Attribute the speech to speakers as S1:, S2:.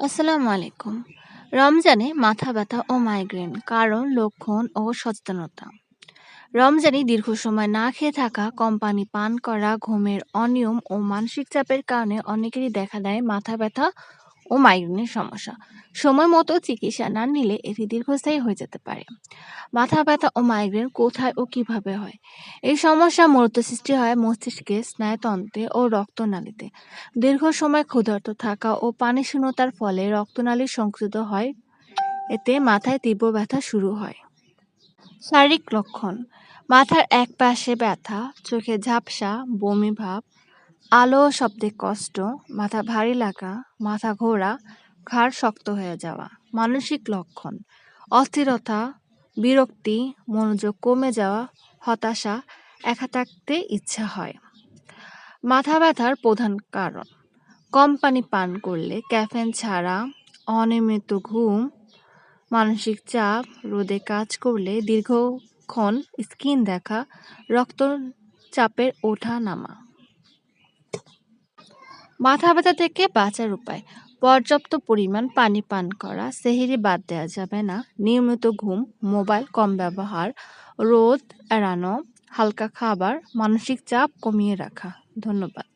S1: আসসালামু আলাইকুম। রমজানে মাথা ব্যথা ও মাইগ্রেন কারণ, লক্ষণ ও সচেতনতা। রমজানে দীর্ঘ সময় না খেয়ে থাকা, কম পানি পান করা, ঘুমের অনিয়ম ও মানসিক চাপের কারণে অনেকেরই দেখা দেয় মাথা ব্যথা ও মাইগ্রেনের সমস্যা। সময় মতো চিকিৎসা না নিলে এটি দীর্ঘস্থায়ী হয়ে যেতে পারে। মাথা ব্যথা ও মাইগ্রেন কোথায় ও কিভাবে হয়? এই সমস্যা মূলত সৃষ্টি হয় মস্তিষ্কে, স্নায়ুতন্ত্রে ও রক্তনালীতে। দীর্ঘ সময় ক্ষুধার্ত থাকা ও পানি শূন্যতার ফলে রক্তনালী সংকুচিত হয়, এতে মাথায় তীব্র ব্যথা শুরু হয়। শারীরিক লক্ষণ: মাথার এক পাশে ব্যথা, চোখে ঝাপসা, বমি ভাব, আলো ও শব্দে কষ্ট, মাথা ভারী লাগা, মাথা ঘোরা, ঘাড় শক্ত হয়ে যাওয়া। মানসিক লক্ষণ: অস্থিরতা, বিরক্তি, মনোযোগ কমে যাওয়া, হতাশা, একা থাকতে ইচ্ছা হয়। মাথা ব্যথার প্রধান কারণ: কম পানি পান করলে, ক্যাফেইন ছাড়া, অনিয়মিত ঘুম, মানসিক চাপ, রোদে কাজ করলে, দীর্ঘক্ষণ স্ক্রিন দেখা, রক্তচাপের ওঠা নামা। মাথা ব্যথা থেকে বাঁচার উপায়: পর্যাপ্ত পরিমাণ পানি পান করা, সেহরি বাদ দেওয়া যাবে না, নিয়মিত ঘুম, মোবাইল কম ব্যবহার, রোদ এড়ানো, হালকা খাবার, মানসিক চাপ কমিয়ে রাখা। ধন্যবাদ।